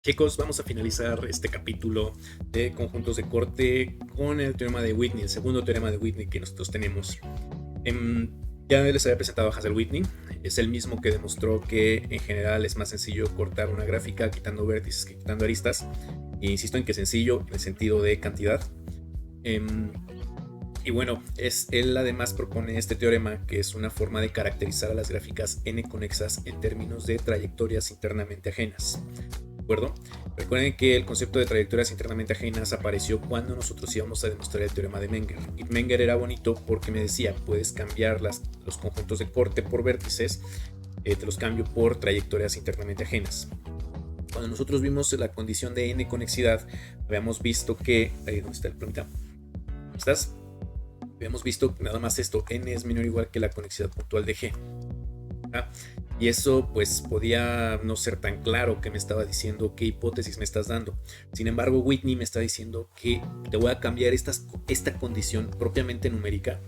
Chicos, vamos a finalizar este capítulo de conjuntos de corte con el teorema de Whitney, el segundo teorema de Whitney que nosotros tenemos. Ya les había presentado a Hazel-Whitney, es el mismo que demostró que en general es más sencillo cortar una gráfica quitando vértices que quitando aristas. E insisto en que sencillo en el sentido de cantidad. Y bueno, él además propone este teorema, que es una forma de caracterizar a las gráficas n-conexas en términos de trayectorias internamente ajenas. ¿De acuerdo? Recuerden que el concepto de trayectorias internamente ajenas apareció cuando nosotros íbamos a demostrar el teorema de Menger. Y Menger era bonito porque me decía, puedes cambiar los conjuntos de corte por vértices, te los cambio por trayectorias internamente ajenas. Cuando nosotros vimos la condición de n-conexidad, habíamos visto que... ¿dónde está el plumita? ¿Estás? Habíamos visto nada más esto, n es menor o igual que la conexidad puntual de G. Y eso pues podía no ser tan claro que me estaba diciendo qué hipótesis me estás dando. Sin embargo, Whitney me está diciendo que te voy a cambiar esta condición propiamente numérica,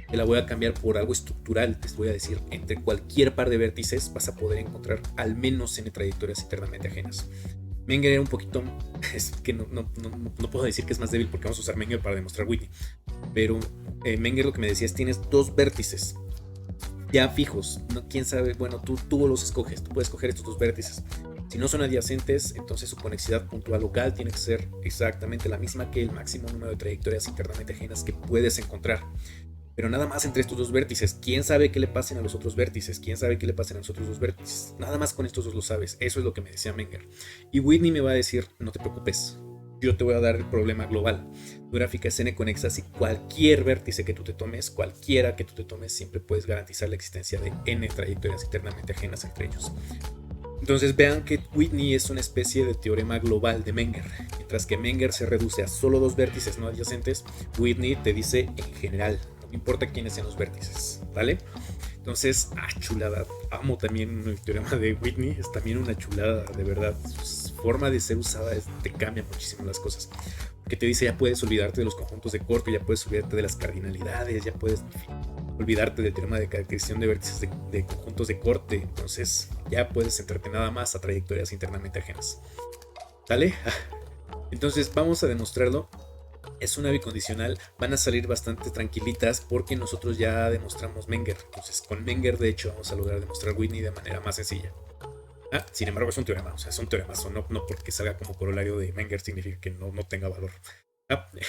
te la voy a cambiar por algo estructural. Te voy a decir, entre cualquier par de vértices vas a poder encontrar al menos n trayectorias internamente ajenas. Menger era un poquito, es que no puedo decir que es más débil porque vamos a usar Menger para demostrar Whitney, pero Menger lo que me decía es, tienes dos vértices ya fijos, ¿no? Quién sabe, bueno, tú los escoges, tú puedes escoger estos dos vértices. Si no son adyacentes, entonces su conexidad puntual local tiene que ser exactamente la misma que el máximo número de trayectorias internamente ajenas que puedes encontrar. Pero nada más entre estos dos vértices. ¿Quién sabe qué le pasen a los otros vértices? ¿Quién sabe qué le pasen a los otros dos vértices? Nada más con estos dos lo sabes. Eso es lo que me decía Menger. Y Whitney me va a decir, no te preocupes, yo te voy a dar el problema global. Tu gráfica es n-conexa y cualquier vértice que tú te tomes, cualquiera que tú te tomes, siempre puedes garantizar la existencia de n trayectorias internamente ajenas entre ellos. Entonces vean que Whitney es una especie de teorema global de Menger. Mientras que Menger se reduce a solo dos vértices no adyacentes, Whitney te dice en general. No importa quiénes sean los vértices, ¿vale? Entonces, chulada. Amo también el teorema de Whitney. Es también una chulada, de verdad. Su forma de ser usada te cambia muchísimo las cosas. Porque te dice, ya puedes olvidarte de los conjuntos de corte, ya puedes olvidarte de las cardinalidades, ya puedes olvidarte del teorema de caracterización de vértices de conjuntos de corte. Entonces, ya puedes centrarte nada más a trayectorias internamente ajenas. ¿Sale? Entonces, vamos a demostrarlo. Es una bicondicional, van a salir bastante tranquilitas porque nosotros ya demostramos Menger. Entonces con Menger de hecho vamos a lograr demostrar Whitney de manera más sencilla. Sin embargo es un teorema, o sea, es un teoremazo, no porque salga como corolario de Menger significa que no tenga valor.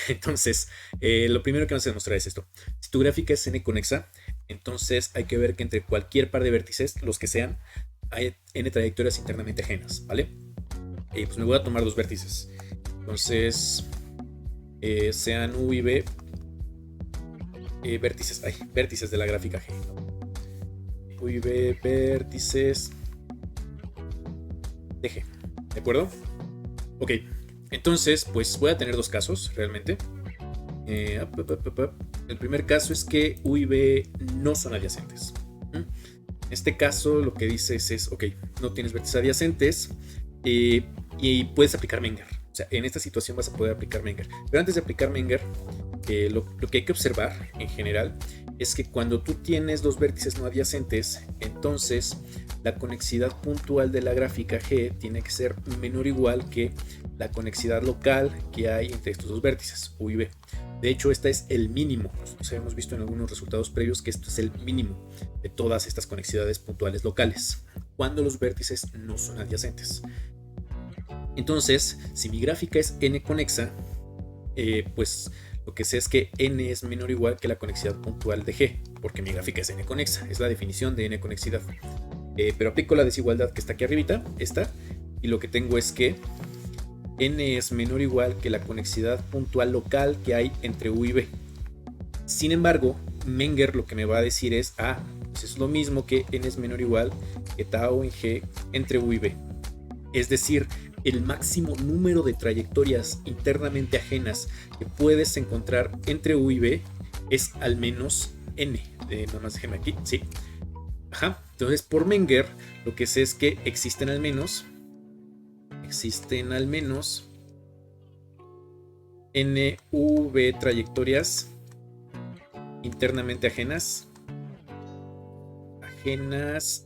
Entonces, lo primero que vamos a demostrar es esto. Si tu gráfica es n-conexa, entonces hay que ver que entre cualquier par de vértices, los que sean, hay n trayectorias internamente ajenas, ¿vale? Pues me voy a tomar dos vértices. Entonces... sean U y B vértices de la gráfica G. U y B vértices de G. ¿De acuerdo? Ok, entonces pues voy a tener dos casos realmente. El primer caso es que U y B no son adyacentes. En este caso lo que dices es, ok, no tienes vértices adyacentes y puedes aplicar Menger. O sea, en esta situación vas a poder aplicar Menger. Pero antes de aplicar Menger, lo que hay que observar en general es que cuando tú tienes dos vértices no adyacentes, entonces la conexidad puntual de la gráfica G tiene que ser menor o igual que la conexidad local que hay entre estos dos vértices, U y B. De hecho, este es el mínimo. Nosotros hemos visto en algunos resultados previos que esto es el mínimo de todas estas conexidades puntuales locales, cuando los vértices no son adyacentes. Entonces, si mi gráfica es n-conexa, pues lo que sé es que n es menor o igual que la conexidad puntual de G, porque mi gráfica es n-conexa, es la definición de n-conexidad. Pero aplico la desigualdad que está aquí arribita, esta, y lo que tengo es que n es menor o igual que la conexidad puntual local que hay entre U y B. Sin embargo, Menger lo que me va a decir es, pues es lo mismo que n es menor o igual que tau en G entre U y B. Es decir, el máximo número de trayectorias internamente ajenas que puedes encontrar entre U y B es al menos n. Nada más déjenme aquí, sí. Entonces por Menger lo que sé es que existen al menos NV trayectorias internamente ajenas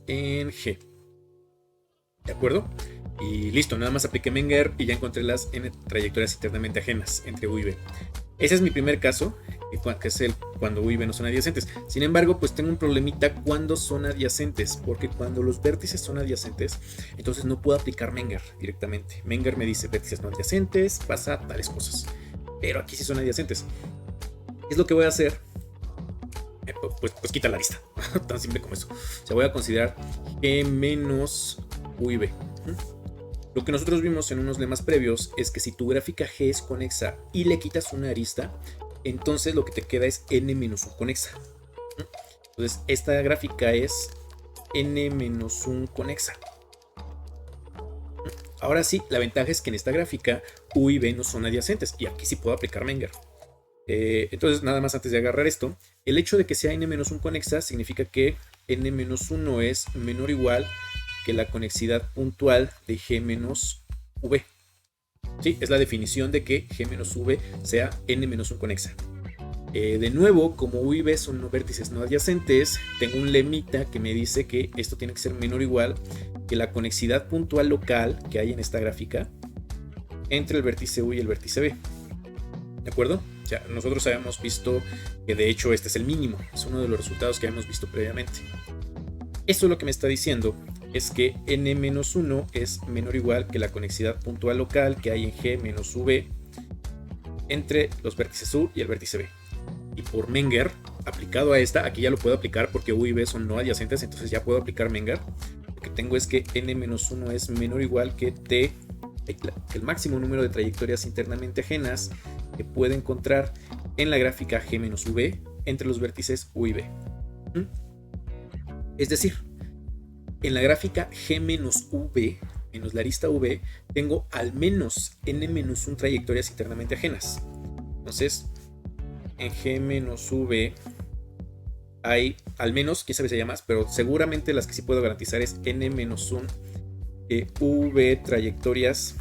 en G. ¿De acuerdo? Y listo, nada más apliqué Menger y ya encontré las n trayectorias internamente ajenas entre U y B. Ese es mi primer caso, que es el cuando U y B no son adyacentes. Sin embargo, pues tengo un problemita cuando son adyacentes, porque cuando los vértices son adyacentes, entonces no puedo aplicar Menger directamente. Menger me dice vértices no adyacentes, pasa tales cosas. Pero aquí sí son adyacentes. ¿Qué es lo que voy a hacer? Pues quita la lista. Tan simple como eso. O sea, voy a considerar G menos U y B. Lo que nosotros vimos en unos lemas previos es que si tu gráfica G es conexa y le quitas una arista, entonces lo que te queda es n menos 1 conexa. Entonces esta gráfica es n menos 1 conexa. Ahora sí, la ventaja es que en esta gráfica U y B no son adyacentes y aquí sí puedo aplicar Menger. Entonces nada más antes de agarrar esto, el hecho de que sea n menos 1 conexa significa que n menos 1 es menor o igual que la conexidad puntual de G menos V. Sí, es la definición de que G menos V sea n menos 1 conexa. De nuevo, como U y B son vértices no adyacentes, tengo un lemita que me dice que esto tiene que ser menor o igual que la conexidad puntual local que hay en esta gráfica entre el vértice U y el vértice B. ¿De acuerdo? O sea, nosotros habíamos visto que de hecho este es el mínimo, es uno de los resultados que habíamos visto previamente. Esto lo que me está diciendo es que n-1 es menor o igual que la conexidad puntual local que hay en G menos V entre los vértices U y el vértice B. Y por Menger, aplicado a esta, aquí ya lo puedo aplicar porque U y B son no adyacentes, entonces ya puedo aplicar Menger. Lo que tengo es que n-1 es menor o igual que T, el máximo número de trayectorias internamente ajenas que puede encontrar en la gráfica G menos V entre los vértices U y B. Es decir, en la gráfica G menos V, menos la arista V, tengo al menos n menos 1 trayectorias internamente ajenas. Entonces, en G menos V hay al menos, quién sabe si hay más, pero seguramente las que sí puedo garantizar es n menos 1 V trayectorias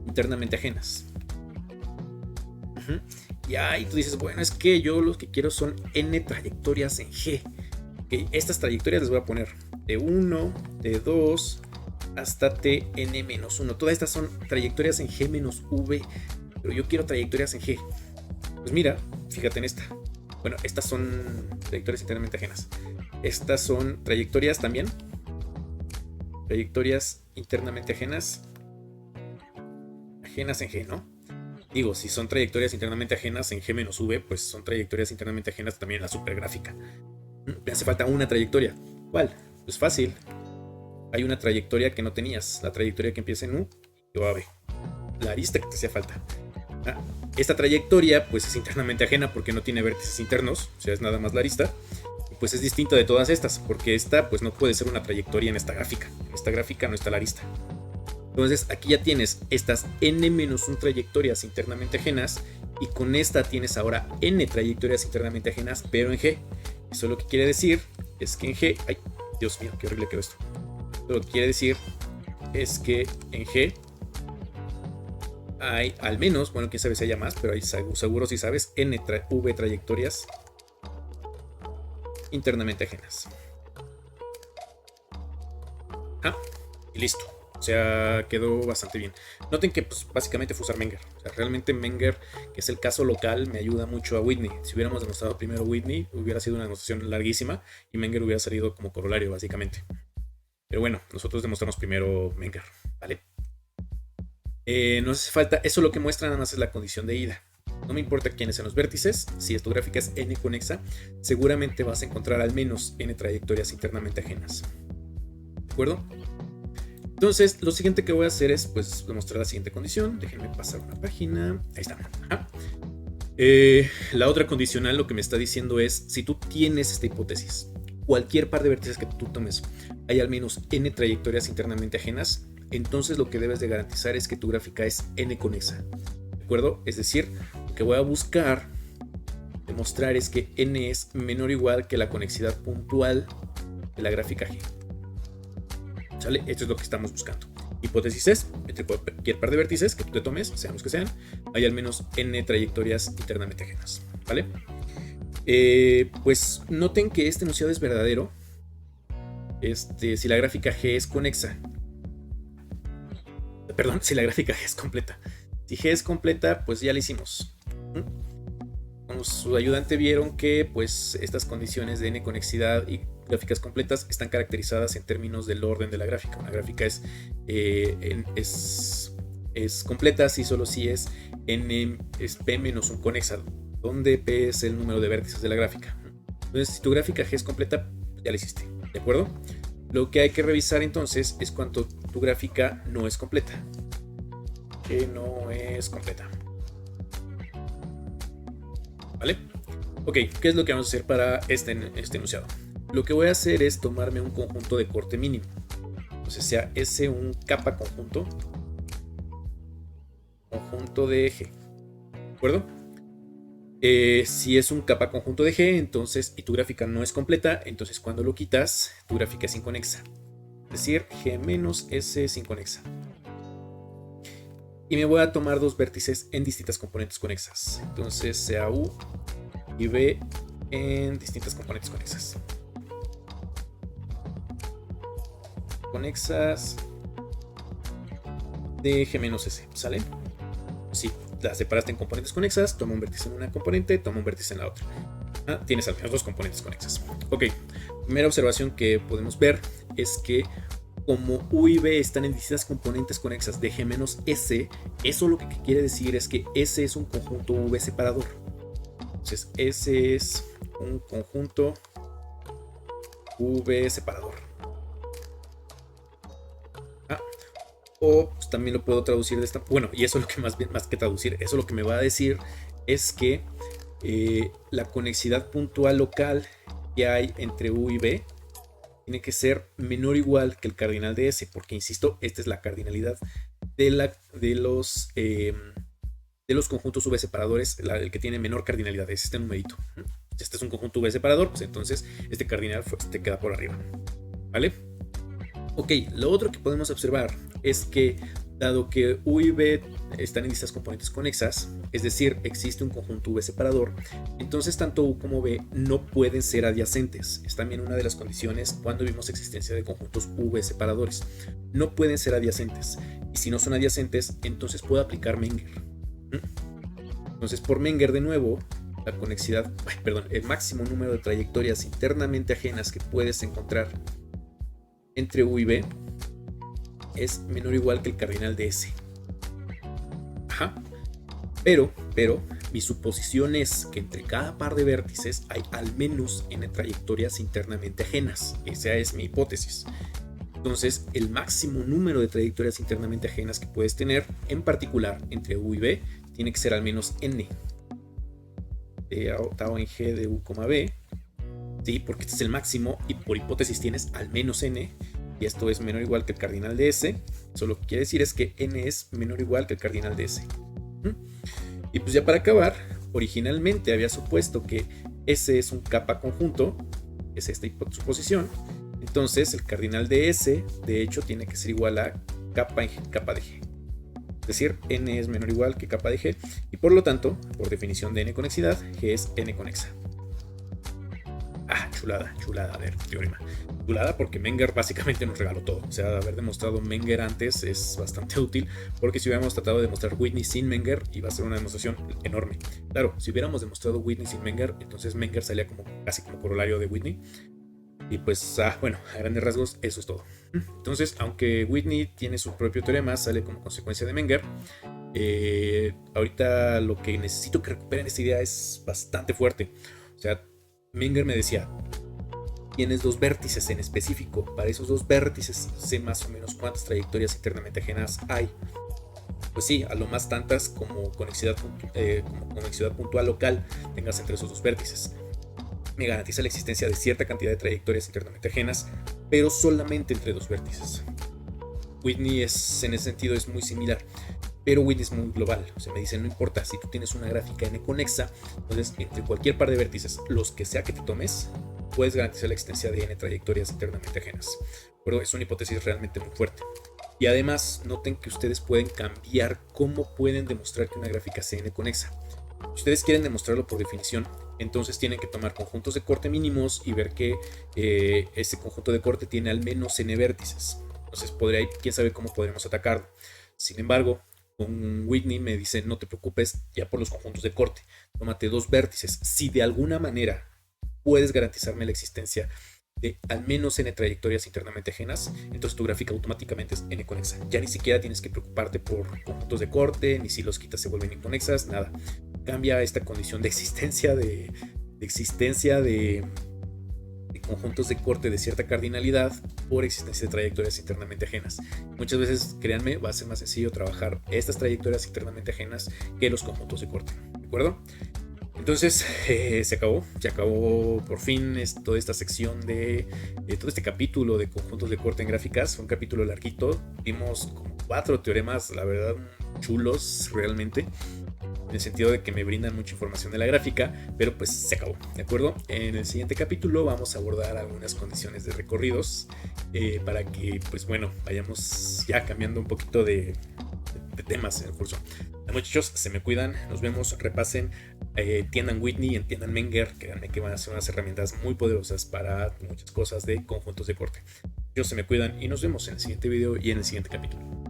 internamente ajenas. Y tú dices, bueno, es que yo lo que quiero son n trayectorias en G. Okay, estas trayectorias les voy a poner T1, T2 hasta Tn-1. Todas estas son trayectorias en G menos V, pero yo quiero trayectorias en G. Pues mira, fíjate en esta. Bueno, estas son trayectorias internamente ajenas. Estas son trayectorias también. Trayectorias internamente ajenas. Ajenas en G, ¿no? Digo, si son trayectorias internamente ajenas en G menos V, pues son trayectorias internamente ajenas también en la supergráfica. Me hace falta una trayectoria. ¿Cuál? Pues fácil. Hay una trayectoria que no tenías. La trayectoria que empieza en U y va a B. La arista que te hacía falta. Esta trayectoria pues es internamente ajena porque no tiene vértices internos. O sea, es nada más la arista. Y pues es distinta de todas estas. Porque esta pues no puede ser una trayectoria en esta gráfica. En esta gráfica no está la arista. Entonces aquí ya tienes estas n-1 trayectorias internamente ajenas. Y con esta tienes ahora n trayectorias internamente ajenas, pero en G. Eso lo que quiere decir es que en G... ¡Ay, Dios mío, qué horrible quedó esto! Lo que quiere decir es que en G hay al menos, bueno, quién sabe si haya más, pero hay seguro si sabes, V trayectorias internamente ajenas. Y listo. O sea, quedó bastante bien. Noten que pues, básicamente fue usar Menger. O sea, realmente Menger, que es el caso local, me ayuda mucho a Whitney. Si hubiéramos demostrado primero Whitney, hubiera sido una demostración larguísima y Menger hubiera salido como corolario, básicamente. Pero bueno, nosotros demostramos primero Menger, ¿vale? No hace falta, eso lo que muestra nada más es la condición de ida. No me importa quiénes sean los vértices, si tu gráfica es n conexa, seguramente vas a encontrar al menos n trayectorias internamente ajenas. ¿De acuerdo? Entonces, lo siguiente que voy a hacer es pues demostrar la siguiente condición. Déjenme pasar una página. Ahí está. La otra condicional lo que me está diciendo es, si tú tienes esta hipótesis, cualquier par de vértices que tú tomes, hay al menos n trayectorias internamente ajenas, entonces lo que debes de garantizar es que tu gráfica es n conexa. ¿De acuerdo? Es decir, lo que voy a buscar demostrar es que n es menor o igual que la conexidad puntual de la gráfica G. ¿Sale? Esto es lo que estamos buscando. Hipótesis es, entre cualquier par de vértices que tú te tomes, sean los que sean, hay al menos n trayectorias internamente ajenas. ¿Vale? Pues noten que este enunciado es verdadero si la gráfica G es conexa. perdón, si la gráfica G es completa. Si G es completa, pues ya la hicimos. Con su ayudante vieron que pues estas condiciones de n-conexidad y gráficas completas están caracterizadas en términos del orden de la gráfica. Una gráfica es completa si solo si es n es p menos un conexa, donde p es el número de vértices de la gráfica. Entonces, si tu gráfica G es completa, ya la hiciste, ¿de acuerdo? Lo que hay que revisar entonces es cuando tu gráfica no es completa. Que no es completa. ¿Vale? Ok, ¿qué es lo que vamos a hacer para este enunciado? Lo que voy a hacer es tomarme un conjunto de corte mínimo. Entonces sea S un capa conjunto de G. ¿De acuerdo? Si es un capa conjunto de G, entonces, y tu gráfica no es completa, entonces cuando lo quitas, tu gráfica es inconexa. Es decir, G menos S es inconexa. Y me voy a tomar dos vértices en distintas componentes conexas. Entonces sea U y B en distintas componentes conexas. Conexas de G menos S, ¿sale? Sí, las separaste en componentes conexas, toma un vértice en una componente, toma un vértice en la otra. Tienes al menos dos componentes conexas. Ok, primera observación que podemos ver es que como U y B están en distintas componentes conexas de G menos S, eso lo que quiere decir es que S es un conjunto V separador. Entonces S es un conjunto V separador. O pues, también lo puedo traducir de esta... Bueno, y eso es lo que más que traducir, eso lo que me va a decir es que la conexidad puntual local que hay entre U y B tiene que ser menor o igual que el cardinal de S, porque insisto, esta es la cardinalidad de los conjuntos V separadores, el que tiene menor cardinalidad es este numerito. Si este es un conjunto V separador, pues entonces este cardinal te queda por arriba. ¿Vale? Ok, lo otro que podemos observar es que dado que U y B están en distintas componentes conexas, es decir, existe un conjunto V separador, entonces tanto U como B no pueden ser adyacentes. Es también una de las condiciones cuando vimos existencia de conjuntos V separadores. No pueden ser adyacentes. Y si no son adyacentes, entonces puedo aplicar Menger. Entonces por Menger de nuevo, la conexidad, el máximo número de trayectorias internamente ajenas que puedes encontrar entre U y B es menor o igual que el cardinal de S. Pero mi suposición es que entre cada par de vértices hay al menos n trayectorias internamente ajenas. Esa es mi hipótesis. Entonces, el máximo número de trayectorias internamente ajenas que puedes tener, en particular entre U y B, tiene que ser al menos n. Tau en G de U, B. Sí, porque este es el máximo y por hipótesis tienes al menos n. Y esto es menor o igual que el cardinal de S. Eso lo que quiere decir es que n es menor o igual que el cardinal de S. Y pues ya para acabar, originalmente había supuesto que S es un capa conjunto, es esta suposición. Entonces el cardinal de S, de hecho, tiene que ser igual a capa de G. Es decir, n es menor o igual que capa de G. Y por lo tanto, por definición de n-conexidad, G es n-conexa. Chulada, a ver, teorema. Chulada porque Menger básicamente nos regaló todo. O sea, haber demostrado Menger antes es bastante útil, porque si hubiéramos tratado de demostrar Whitney sin Menger, iba a ser una demostración enorme. Claro, si hubiéramos demostrado Whitney sin Menger, entonces Menger salía casi como corolario de Whitney. Y pues, bueno, a grandes rasgos, eso es todo. Entonces, aunque Whitney tiene su propio teorema, sale como consecuencia de Menger. Ahorita lo que necesito que recuperen esta idea es bastante fuerte. O sea, Menger me decía, tienes dos vértices en específico. Para esos dos vértices sé más o menos cuántas trayectorias internamente ajenas hay. Pues sí, a lo más tantas como conexidad puntual local tengas entre esos dos vértices. Me garantiza la existencia de cierta cantidad de trayectorias internamente ajenas, pero solamente entre dos vértices. Whitney en ese sentido es muy similar, pero Whitney es muy global. O sea, me dice, no importa, si tú tienes una gráfica n-conexa, entonces entre cualquier par de vértices, los que sea que te tomes, puedes garantizar la existencia de n trayectorias internamente ajenas. Pero es una hipótesis realmente muy fuerte. Y además, noten que ustedes pueden cambiar cómo pueden demostrar que una gráfica sea n-conexa. Si ustedes quieren demostrarlo por definición, entonces tienen que tomar conjuntos de corte mínimos y ver que ese conjunto de corte tiene al menos n vértices. Entonces, quién sabe cómo podremos atacarlo. Sin embargo, con Whitney me dice, no te preocupes ya por los conjuntos de corte, tómate dos vértices. Si de alguna manera puedes garantizarme la existencia de al menos n trayectorias internamente ajenas, entonces tu gráfica automáticamente es n conexa. Ya ni siquiera tienes que preocuparte por conjuntos de corte, ni si los quitas se vuelven inconexas, nada. Cambia esta condición de existencia de conjuntos de corte de cierta cardinalidad por existencia de trayectorias internamente ajenas. Muchas veces, créanme, va a ser más sencillo trabajar estas trayectorias internamente ajenas que los conjuntos de corte, ¿de acuerdo? Entonces, se acabó por fin toda esta sección de todo este capítulo de conjuntos de corte en gráficas. Fue un capítulo larguito, vimos como 4 teoremas, la verdad, chulos realmente, en el sentido de que me brindan mucha información de la gráfica, pero pues se acabó, ¿de acuerdo? En el siguiente capítulo vamos a abordar algunas condiciones de recorridos para que, pues bueno, vayamos ya cambiando un poquito de temas en el curso. Muchachos, se me cuidan, nos vemos, repasen, entiendan Whitney, entiendan Menger, créanme que van a ser unas herramientas muy poderosas para muchas cosas de conjuntos de corte. Ellos se me cuidan y nos vemos en el siguiente video y en el siguiente capítulo.